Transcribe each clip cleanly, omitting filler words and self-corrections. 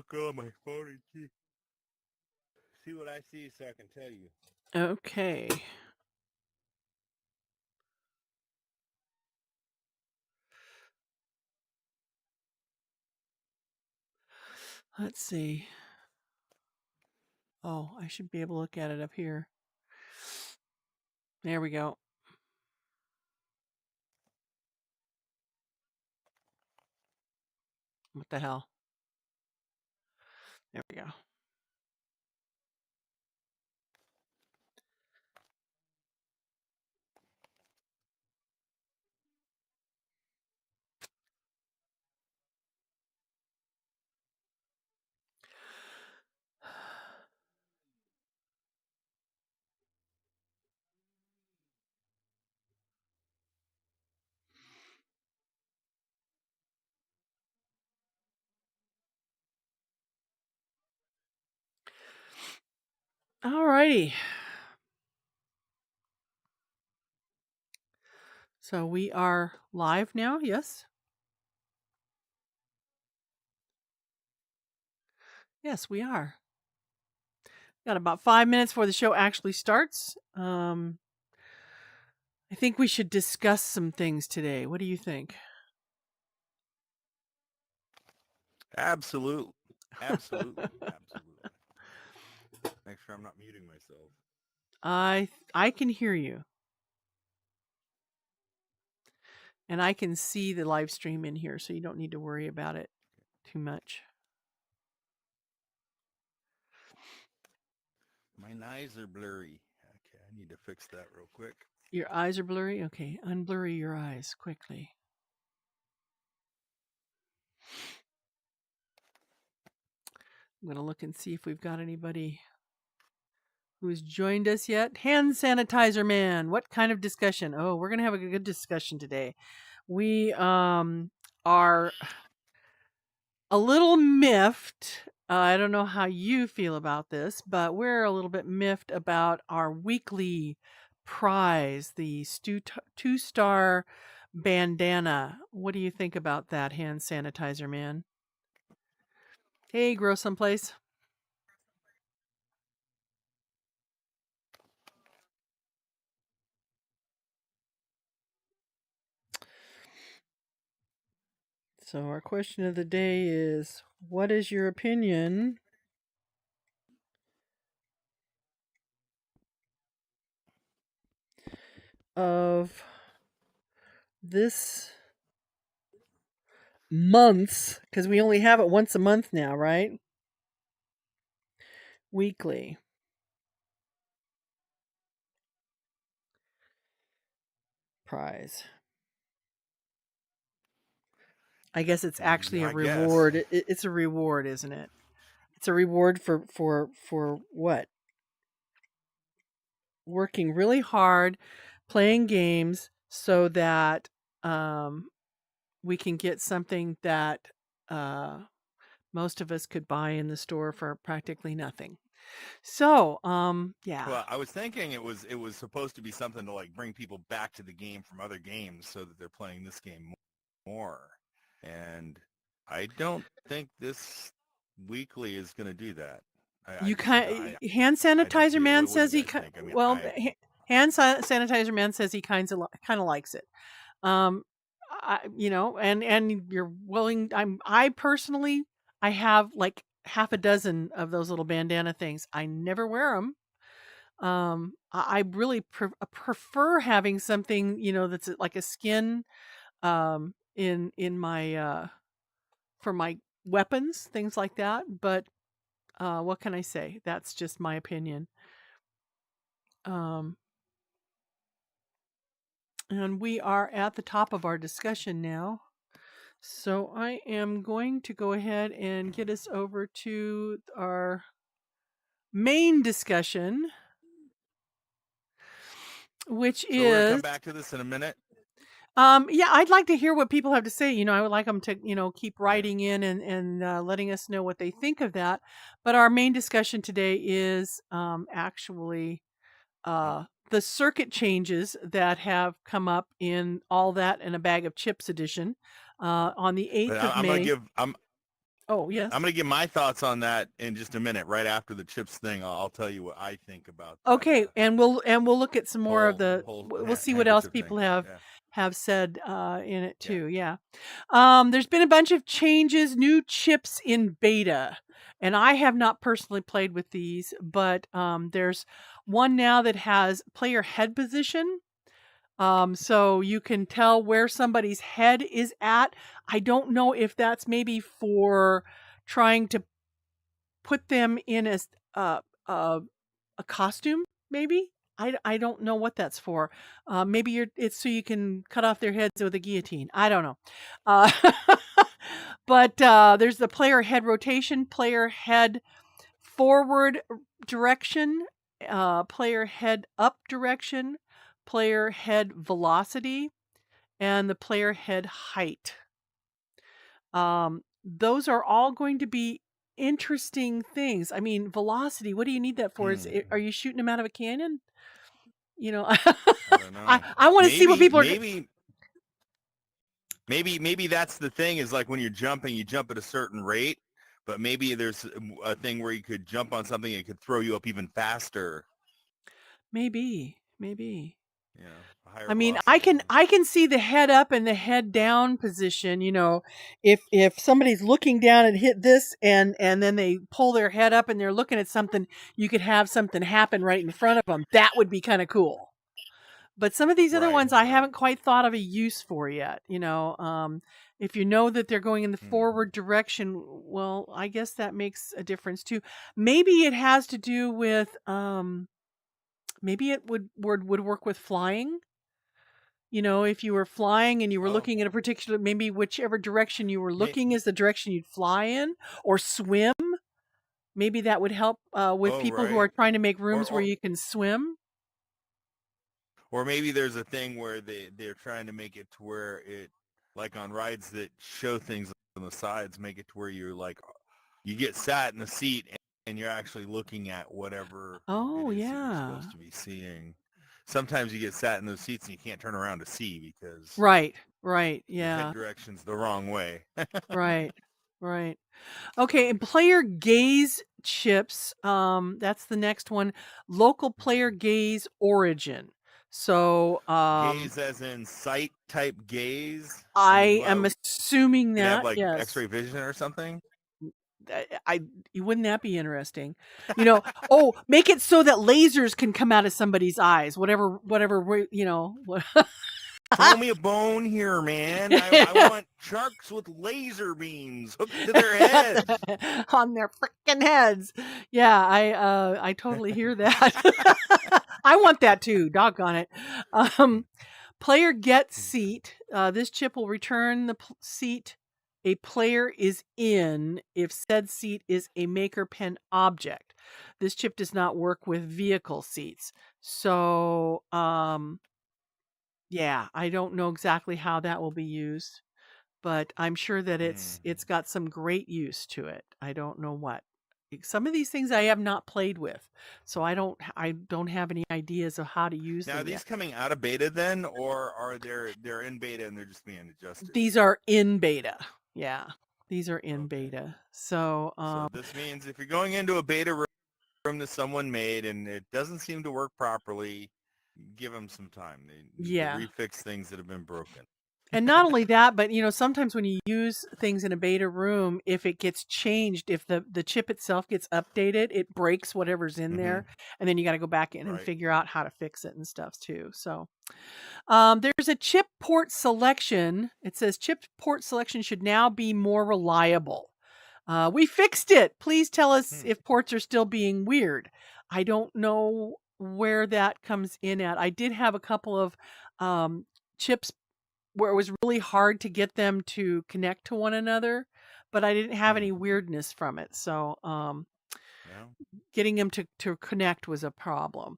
I'll go on my phone and see what I see so I can tell you. Okay. Let's see. Oh, I should be able to look at it up here. There we go. What the hell? There we go. All righty. So we are live now, yes? Yes, we are. Got about 5 minutes before the show actually starts. I think we should discuss some things today. What do you think? Absolutely. Absolutely. Absolutely. Make sure I'm not muting myself. I can hear you. And I can see the live stream in here, so you don't need to worry about it too much. My eyes are blurry. Okay, I need to fix that real quick. Your eyes are blurry? Okay, unblurry your eyes quickly. I'm going to look and see if we've got anybody who's joined us yet. Hand sanitizer man. What kind of discussion? Oh, we're going to have a good discussion today. We are a little miffed. I don't know how you feel about this, but we're a little bit miffed about our weekly prize, the 2-star bandana. What do you think about that, hand sanitizer man? Hey, grow someplace. So our question of the day is, what is your opinion of this month's, because we only have it once a month now, right? Weekly prize. I guess it's actually a reward. It's a reward, isn't it? It's a reward for what? Working really hard, playing games so that we can get something that most of us could buy in the store for practically nothing. So, yeah. Well, I was thinking it was supposed to be something to like bring people back to the game from other games so that they're playing this game more. And I don't think this weekly is going to do that. Hand sanitizer man says he hand sanitizer man says he kind of likes it. And you're willing. I personally, I have like half a dozen of those little bandana things. I never wear them. I really prefer having something, that's like a skin, in my for my weapons, things like that. But what can I say? That's just my opinion. And we are at the top of our discussion now. So I am going to go ahead and get us over to our main discussion, which is... We're going to come back to this in a minute. Yeah, I'd like to hear what people have to say. I would like them to, keep writing in and letting us know what they think of that. But our main discussion today is actually the circuit changes that have come up in All That and a Bag of Chips edition on the 8th of May. Oh, yes. I'm going to give my thoughts on that in just a minute. Right after the chips thing, I'll tell you what I think about that. Okay, and we'll look at some more of the. whole We'll see what else handkerchief people thing. have said in it Yeah. too. Yeah. There's been a bunch of changes, new chips in beta, and I have not personally played with these, but there's one now that has player head position. So you can tell where somebody's head is at. I don't know if that's maybe for trying to put them in as a costume, maybe. I don't know what that's for. Maybe it's so you can cut off their heads with a guillotine. I don't know. But there's the player head rotation, player head forward direction, player head up direction, player head velocity, and the player head height. Those are all going to be interesting things. I mean, velocity, what do you need that for? Are you shooting them out of a cannon? You know, I don't know. I want to see what people are. Maybe that's the thing, is like when you're jumping, you jump at a certain rate, but maybe there's a thing where you could jump on something and it could throw you up even faster. Maybe. Yeah. I mean, I can see the head up and the head down position. You know, if somebody's looking down and hit this, and then they pull their head up and they're looking at something, you could have something happen right in front of them. That would be kind of cool. But some of these other ones I haven't quite thought of a use for yet. You know, if you know that they're going in the forward direction, well, I guess that makes a difference too. Maybe it has to do with maybe it would work with flying. You know, if you were flying and you were looking at a particular, maybe whichever direction you were looking is the direction you'd fly in, or swim. Maybe that would help with people who are trying to make rooms where you can swim. Or maybe there's a thing where they're trying to make it to where it, like on rides that show things on the sides, make it to where you're like, you get sat in the seat and you're actually looking at whatever it is that you're supposed to be seeing. Sometimes you get sat in those seats and you can't turn around to see because right, your head direction's the wrong way. right. Okay, and player gaze chips, that's the next one. Local player gaze origin. So gaze as in sight type gaze. I am assuming that have like X-ray vision or something. Wouldn't that be interesting? You know, make it so that lasers can come out of somebody's eyes. Whatever. You know. Throw me a bone here, man. I want sharks with laser beams hooked to their heads. On their freaking heads. Yeah, I totally hear that. I want that too. Doggone it. Player get seat. This chip will return the seat a player is in if said seat is a maker pen object. This chip does not work with vehicle seats. So, yeah, I don't know exactly how that will be used, but I'm sure that it's got some great use to it. I don't know what. Some of these things I have not played with, so I don't have any ideas of how to use them. Now, are these coming out of beta then, or are they're in beta and they're just being adjusted? These are in beta. Yeah, these are in beta. So this means if you're going into a beta room that someone made and it doesn't seem to work properly, give them some time. They need to refix things that have been broken. And not only that, but you know, sometimes when you use things in a beta room, if it gets changed, if the chip itself gets updated, it breaks whatever's in there, and then you got to go back in and figure out how to fix it and stuff too. So there's a chip port selection. It says chip port selection should now be more reliable. We fixed it. Please tell us if ports are still being weird. I don't know where that comes in at. I did have a couple of chips where it was really hard to get them to connect to one another, but I didn't have any weirdness from it. So getting them to connect was a problem.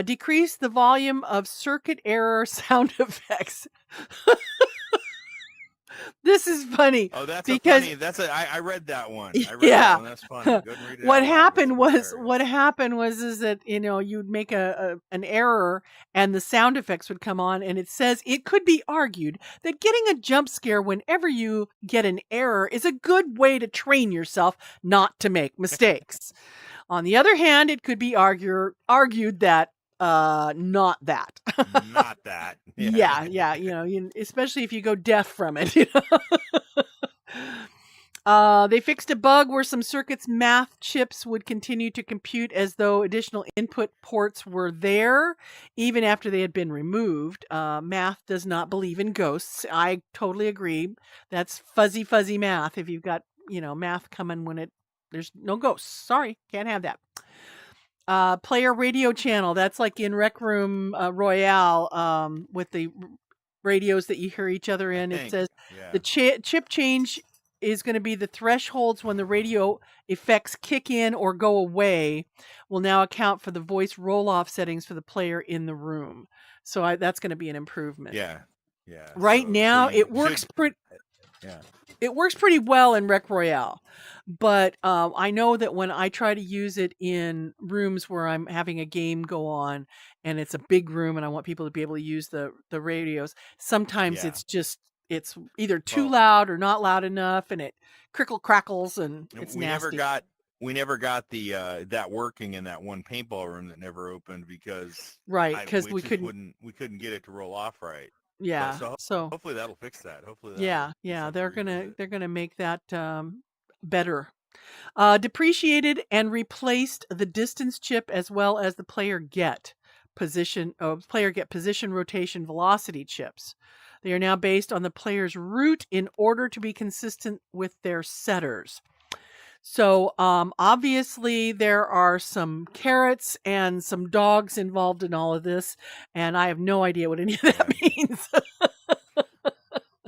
Decrease the volume of circuit error sound effects. This is funny Oh, that's a because funny. I read that one. I read that yeah. one. That's funny. Go ahead and read it out loud. What happened was is that you'd make an error and the sound effects would come on, and it says it could be argued that getting a jump scare whenever you get an error is a good way to train yourself not to make mistakes. On the other hand, it could be argued that not that. Not that. Yeah, especially if you go deaf from it. They fixed a bug where some circuits' math chips would continue to compute as though additional input ports were there, even after they had been removed. Math does not believe in ghosts. I totally agree. That's fuzzy math. If you've got, math coming when there's no ghosts. Sorry, can't have that. Player radio channel. That's like in Rec Room Royale with the radios that you hear each other in. It says the chip change is going to be the thresholds when the radio effects kick in or go away will now account for the voice roll-off settings for the player in the room. So that's going to be an improvement. Yeah. Right now, it works pretty. Yeah. It works pretty well in Rec Royale, but I know that when I try to use it in rooms where I'm having a game go on and it's a big room and I want people to be able to use the radios, sometimes it's either too loud or not loud enough, and it crackles and it's nasty. We never got the that working in that one paintball room that never opened because we couldn't get it to roll off right. Yeah. So hopefully that'll fix that. Hopefully. They're gonna make that better. Depreciated and replaced the distance chip as well as the player get position rotation velocity chips. They are now based on the player's route in order to be consistent with their setters. So obviously there are some carrots and some dogs involved in all of this, and I have no idea what any of that means.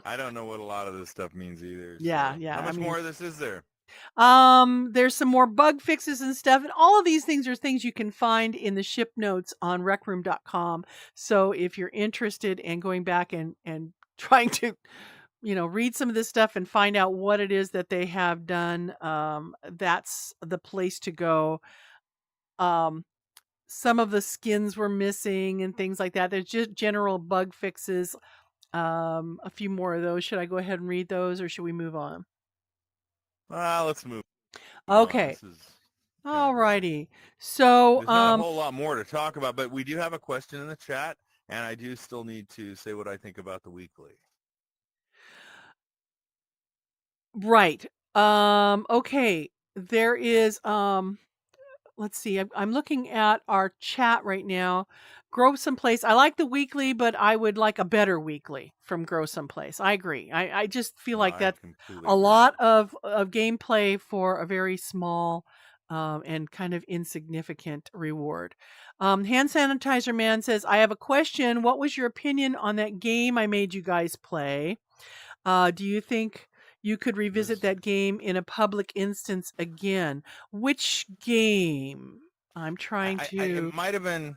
I don't know what a lot of this stuff means either. Yeah. How much more of this is there? There's some more bug fixes and stuff, and all of these things are things you can find in the ship notes on recroom.com. So if you're interested in going back and trying to read some of this stuff and find out what it is that they have done, that's the place to go. Some of the skins were missing and things like that. There's just general bug fixes. A few more of those. Should I go ahead and read those, or should we move on? Let's move. Okay. All righty. So there's not a whole lot more to talk about, but we do have a question in the chat, and I do still need to say what I think about the weekly. Right. Okay. There is let's see. I'm looking at our chat right now. Grow Someplace. I like the weekly, but I would like a better weekly from Grow Someplace. I agree. I just feel like that's a lot of gameplay for a very small and kind of insignificant reward. Hand Sanitizer Man says, I have a question. What was your opinion on that game I made you guys play? Do you think you could revisit that game in a public instance again? Which game? I'm trying to... It might have been...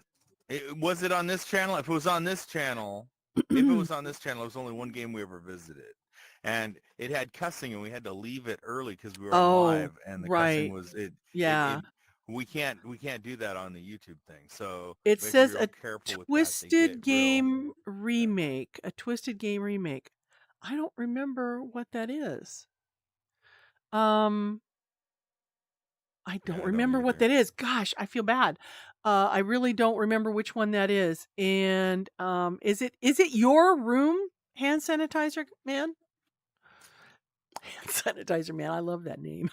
Was it on this channel? If it was on this channel, it was only one game we ever visited. And it had cussing, and we had to leave it early because we were live, and the cussing was... We can't do that on the YouTube thing. So it says a Twisted Game remake. A Twisted Game remake. I don't remember what that is. I don't remember what that is. Gosh, I feel bad. I really don't remember which one that is. And is it your room, Hand Sanitizer Man? Hand Sanitizer Man, I love that name.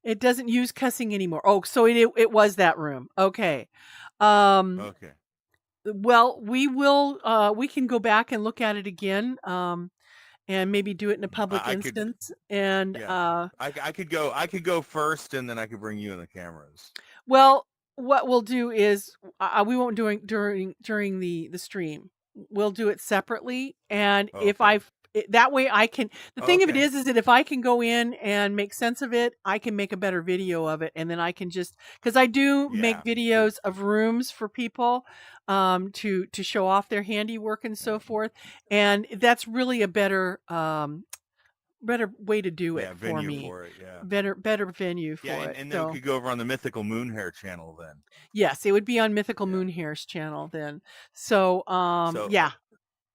It doesn't use cussing anymore. Oh, so it was that room. Okay. Okay. Well, we can go back and look at it again. And maybe do it in a public instance. I could go first, and then I could bring you in the cameras. Well, what we'll do is we won't do it during the stream. We'll do it separately, and that way I can. The thing of it is that if I can go in and make sense of it, I can make a better video of it, and then I can just because I do make videos of rooms for people to show off their handiwork and so forth, and that's really a better way to do it Yeah, for venue me. for it. Yeah. Better venue Yeah, for it. and then we So could go over on the Mythical Moonhair channel then. yes, it would be on Mythical Yeah. Moonhair's channel then. So So yeah,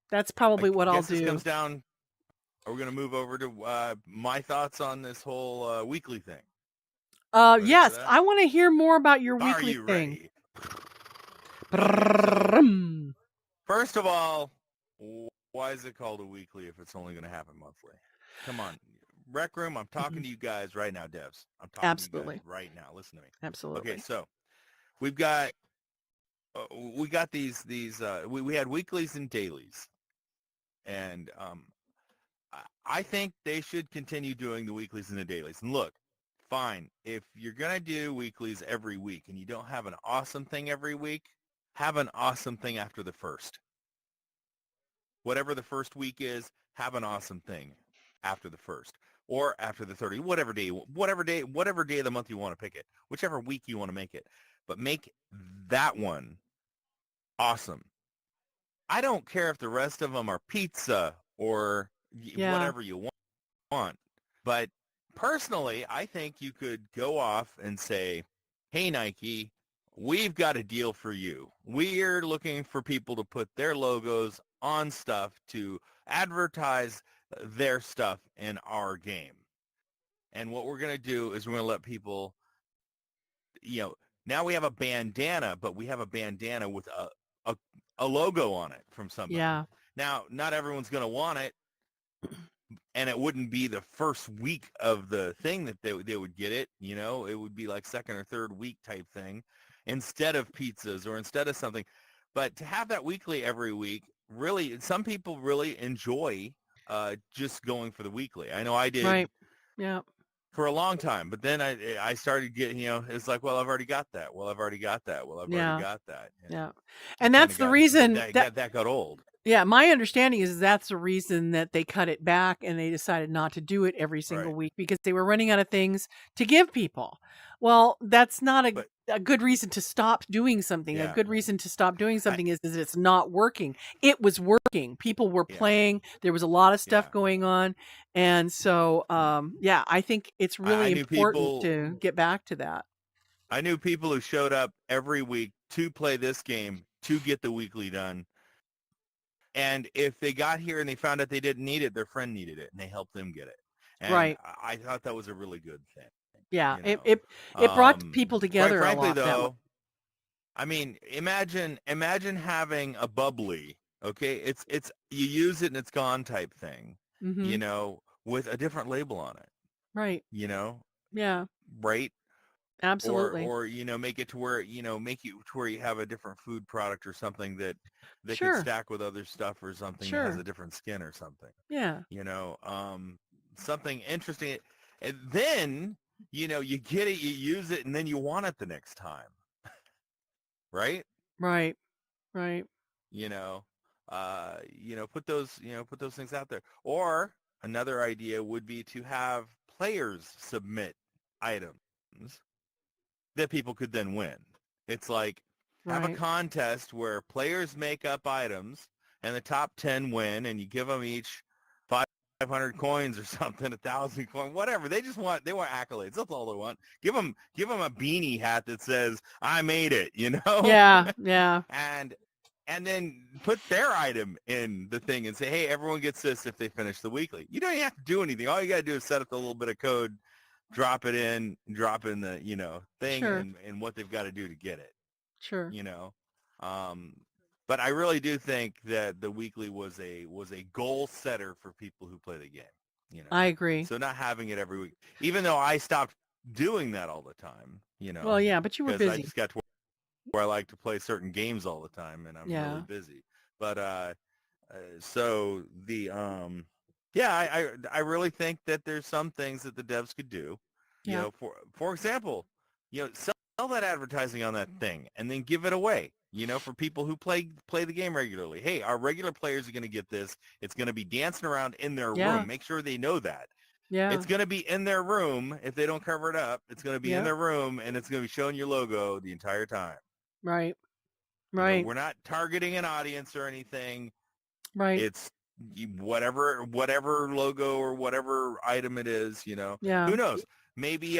that's I probably what I'll guess this do. comes down. Are we going to move over to my thoughts on this whole weekly thing? Ready for Yes, that? I want to hear more about your Are weekly you thing. ready? Okay, so first of all, why is it called a weekly if it's only going to happen monthly? Come on. Rec Room, I'm talking to you guys right now, devs. I'm talking to you Absolutely. guys right now. Listen to me. Absolutely. Okay, so we've got these we had weeklies and dailies, and I think they should continue doing the weeklies and the dailies. And look, fine, if you're gonna do weeklies every week and you don't have an awesome thing every week, have an awesome thing after the first. Whatever the first week is, have an awesome thing after the first or after the 30, whatever day of the month you want to pick it, whichever week you want to make it, but make that one awesome. I don't care if the rest of them are pizza or whatever you want, but personally, I think you could go off and say, hey, Nike, we've got a deal for you. We're looking for people to put their logos on stuff to advertise their stuff in our game. And what we're going to do is we're going to let people, now we have a bandana, but we have a bandana with a logo on it from somebody. Yeah. Now, not everyone's going to want it, and it wouldn't be the first week of the thing that they would get it. It would be like second or third week type thing instead of pizzas or instead of something. But to have that weekly every week, really, some people really enjoy just going for the weekly. I know I did. Right. Yeah. For a long time, but then I started getting, it's like, well, I've already got that. Well, I've already got that. Well, I've already got that. Yeah. And that's the reason that got old. Yeah, my understanding is that's the reason that they cut it back and they decided not to do it every single week because they were running out of things to give people. Well, that's not a good reason to stop doing something. Yeah. A good reason to stop doing something is it's not working. It was working. People were playing. There was a lot of stuff going on. And so, I think it's really important to get back to that. I knew people who showed up every week to play this game, to get the weekly done. And if they got here and they found out they didn't need it, their friend needed it, and they helped them get it. And I thought that was a really good thing. Yeah, it brought people together. Quite frankly, a lot, though, I mean, imagine having a bubbly. Okay, it's you use it and it's gone type thing. Mm-hmm. With a different label on it. Right. Yeah. Right. Absolutely. Or make it to where make you to where you have a different food product or something that Sure. can stack with other stuff or something that has a different skin or something. Yeah. Something interesting. And then you get it, you use it, and then you want it the next time. Right? Right. Put those things out there. Or another idea would be to have players submit items that people could then win. It's like have a contest where players make up items and the top 10 win, and you give them each 500 coins or something, 1,000 coins, whatever. They want accolades. That's all they want. Give them a beanie hat that says I made it, Yeah. And then put their item in the thing and say, hey, everyone gets this if they finish the weekly. You don't even have to do anything. All you got to do is set up a little bit of code, drop in the, thing and what they've got to do to get it. Sure. But I really do think that the weekly was a goal setter for people who play the game. I agree. So not having it every week, even though I stopped doing that all the time, Well, yeah, but you were busy. I just got to where I like to play certain games all the time, and I'm really busy. But so the I really think that there's some things that the devs could do. For example, sell that advertising on that thing and then give it away. For people who play the game regularly. Hey, our regular players are going to get this. It's going to be dancing around in their room. Make sure they know that. Yeah. It's going to be in their room if they don't cover it up. It's going to be in their room, and it's going to be showing your logo the entire time. Right. We're not targeting an audience or anything. Right. It's whatever logo or whatever item it is, Yeah. who knows? Maybe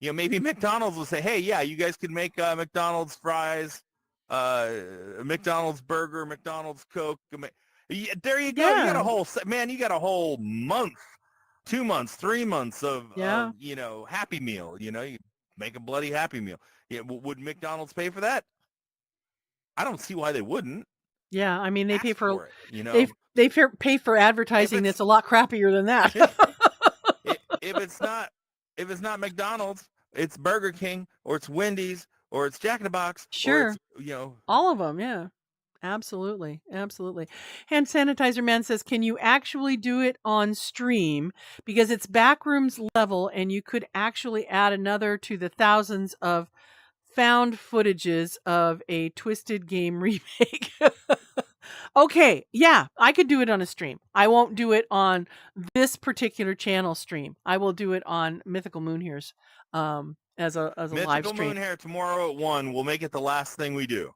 maybe McDonald's will say, hey, yeah, you guys can make McDonald's fries, McDonald's burger, McDonald's Coke. Yeah, there you go. You got a whole month, 2 months, 3 months of Yeah. Happy Meal. You make a bloody Happy Meal. Yeah, would McDonald's pay for that? I don't see why they wouldn't. Yeah. I mean, they pay Ask for it. they pay for advertising that's a lot crappier than that. if it's not McDonald's, it's Burger King or it's Wendy's or it's Jack in the Box. Sure. Or it's, all of them. Yeah. Absolutely. Absolutely. Hand Sanitizer Man says, can you actually do it on stream? Because it's backrooms level and you could actually add another to the thousands of found footages of a Twisted Game remake. Okay. Yeah, I could do it on a stream. I won't do it on this particular channel stream. I will do it on Mythical Moonhair's as a live Mythical stream. Moonhair tomorrow at 1. We'll make it the last thing we do.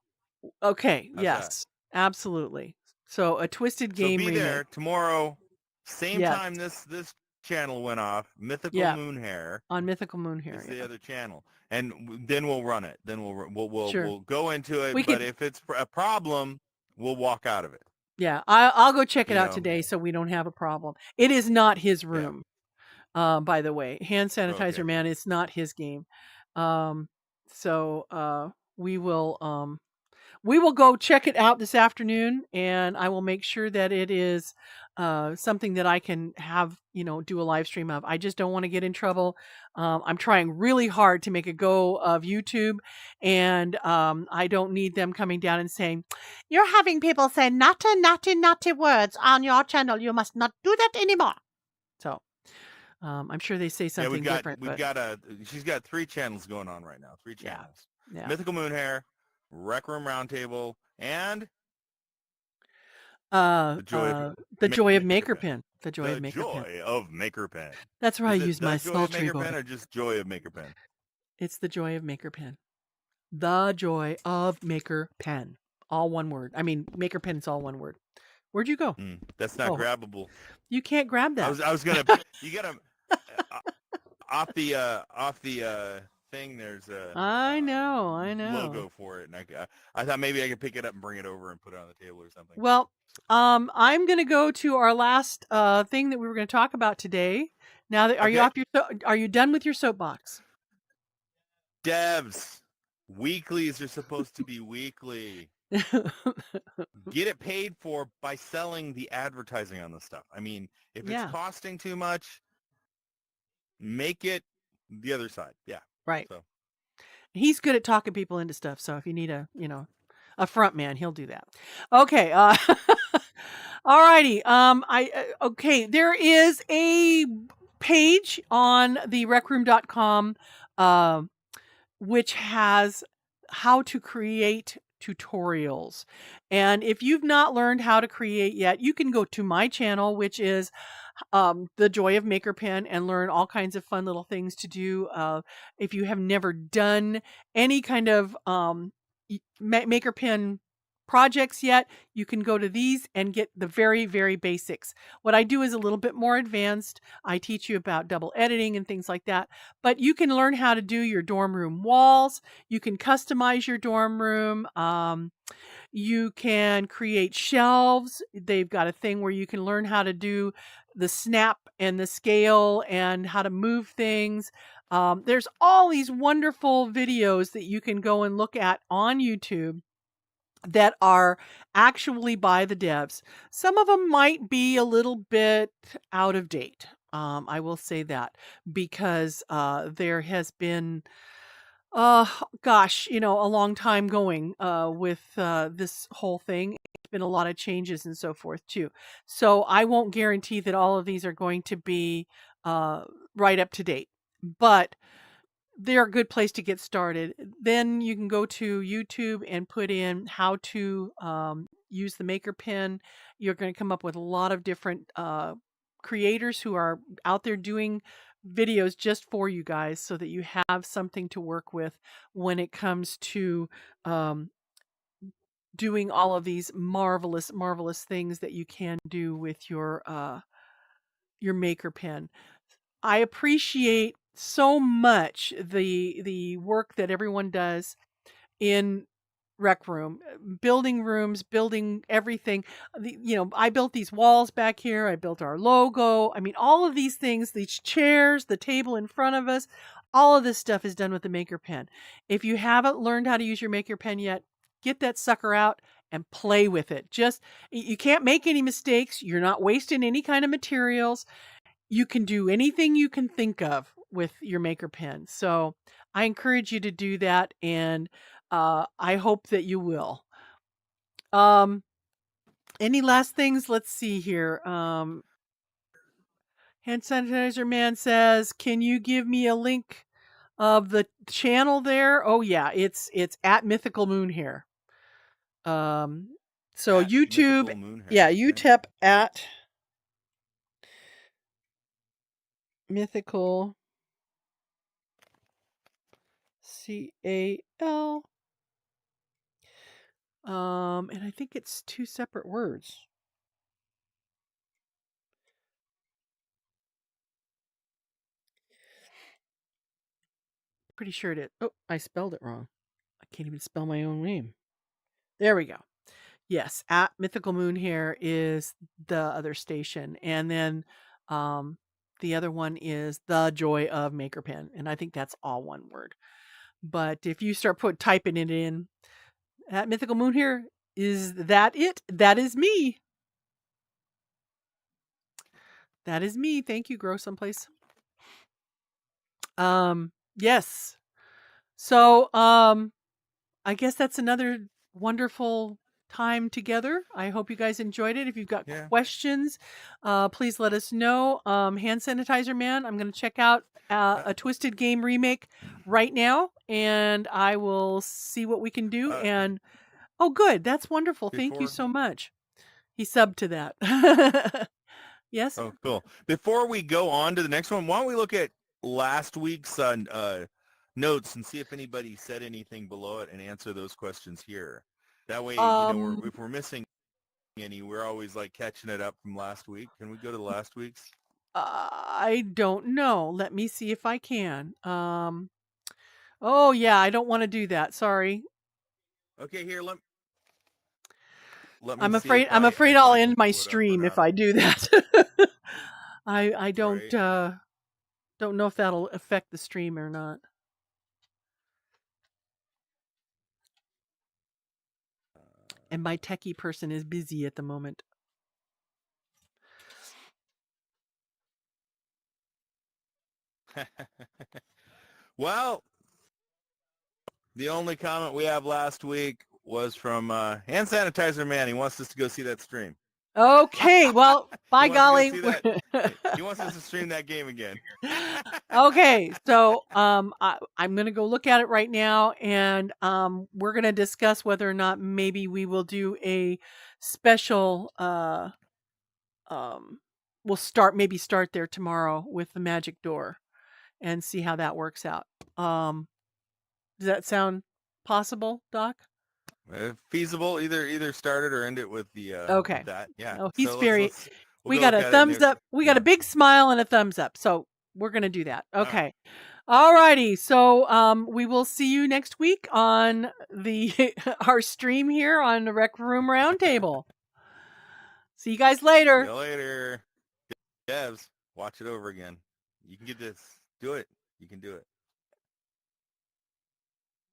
Okay. How's yes. Absolutely. So a Twisted Game remake. So be there tomorrow, same time this channel went off. Mythical Moonhair on Mythical Moonhair is the other channel, and then we'll run it. Then we'll Sure. we'll go into it. But if it's a problem, we'll walk out of it. Yeah, I'll go check it out today, so we don't have a problem. It is not his room, by the way. Hand Sanitizer Man, it's not his game. So we will go check it out this afternoon, and I will make sure that it is something that I can have, do a live stream of. I just don't want to get in trouble. I'm trying really hard to make a go of YouTube, and I don't need them coming down and saying, you're having people say naughty words on your channel. You must not do that anymore. So I'm sure they say something different. She's got 3 channels going on right now. 3 channels. Yeah. Mythical Moonhair, Rec Room Roundtable, and the joy of Maker Pen. The joy of Maker Pen. Joy of Maker Pen. That's where I use my sultry Maker Pen or just Joy of Maker Pen? It's the joy of Maker Pen. The joy of Maker Pen. All one word. I mean, Maker Pen is all one word. Where'd you go? That's not grabbable. You can't grab that. I was gonna. You gotta off the thing. There's a. I know. Logo for it, and I thought maybe I could pick it up and bring it over and put it on the table or something. Well, I'm gonna go to our last thing that we were going to talk about today. Now that are you done with your soapbox? DEVS weeklies are supposed to be weekly. Get it paid for by selling the advertising on the stuff. I mean, if it's costing too much, make it the other side. Yeah. Right. So he's good at talking people into stuff. So if you need a front man, he'll do that. Okay. All righty. Okay. There is a page on the recroom.com, which has how to create tutorials. And if you've not learned how to create yet, you can go to my channel, which is The Joy of Maker Pen, and learn all kinds of fun little things to do. If you have never done any kind of Maker Pen projects yet, you can go to these and get the very, very basics. What I do is a little bit more advanced. I teach you about double editing and things like that, but you can learn how to do your dorm room walls. You can customize your dorm room. You can create shelves. They've got a thing where you can learn how to do the snap and the scale and how to move things. There's all these wonderful videos that you can go and look at on YouTube that are actually by the devs. Some of them might be a little bit out of date. I will say that because there has been a long time going with this whole thing. It's been a lot of changes and so forth too. So I won't guarantee that all of these are going to be right up to date, but they're a good place to get started. Then you can go to YouTube and put in how to use the Maker Pen. You're going to come up with a lot of different creators who are out there doing videos just for you guys, so that you have something to work with when it comes to doing all of these marvelous, marvelous things that you can do with your maker pen. I appreciate so much the work that everyone does in Rec Room, building rooms, building everything. I built these walls back here. I built our logo. I mean, all of these things, these chairs, the table in front of us, all of this stuff is done with the Maker Pen. If you haven't learned how to use your Maker Pen yet, get that sucker out and play with it. You can't make any mistakes. You're not wasting any kind of materials. You can do anything you can think of with your Maker Pen. So I encourage you to do that, and I hope that you will. Any last things? Let's see here. Hand Sanitizer Man says, can you give me a link of the channel there? Oh yeah, it's at Mythical Moonhair. So At YouTube, Mythical Moonhair, yeah, okay. you tap at Mythical CAL. And I think it's 2 separate words. Pretty sure it is. Oh, I spelled it wrong. I can't even spell my own name. There we go. Yes, at Mythical Moonhair is the other station. And then the other one is The Joy of Maker Pen. And I think that's all one word. But if you start typing it in, at Mythical Moonhair, is that it? That is me. That is me. Thank you, Grow Someplace. Yes. So, I guess that's another wonderful time together. I hope you guys enjoyed it. If you've got questions, please let us know. Hand Sanitizer Man, I'm going to check out a Twisted Game remake right now, and I will see what we can do. And oh, good. That's wonderful. Thank you so much. He subbed to that. Yes? Oh, cool. Before we go on to the next one, why don't we look at last week's notes and see if anybody said anything below it and answer those questions here. That way, if we're missing any, we're always like catching it up from last week. Can we go to the last week's? I don't know. Let me see if I can. Oh yeah, I don't want to do that. Sorry. Okay, here let me. I'm afraid I'll end my stream if I do that. I don't don't know if that'll affect the stream or not. And my techie person is busy at the moment. Well, the only comment we have last week was from Hand Sanitizer Man. He wants us to go see that stream. Okay, well, by golly. He wants us to stream that game again. Okay, so I'm going to go look at it right now, and we're going to discuss whether or not maybe we will do a special we'll start there tomorrow with the magic door and see how that works out. Does that sound possible, Doc? Feasible. Either start it or end it with the okay. With that. Yeah. Oh, he's we got a thumbs up. We got a big smile and a thumbs up. So we're gonna do that. Okay. All righty. So we will see you next week on our stream here on the Rec Room Roundtable. See you guys later. See you later. DEVS, watch it over again. You can get this. Do it. You can do it.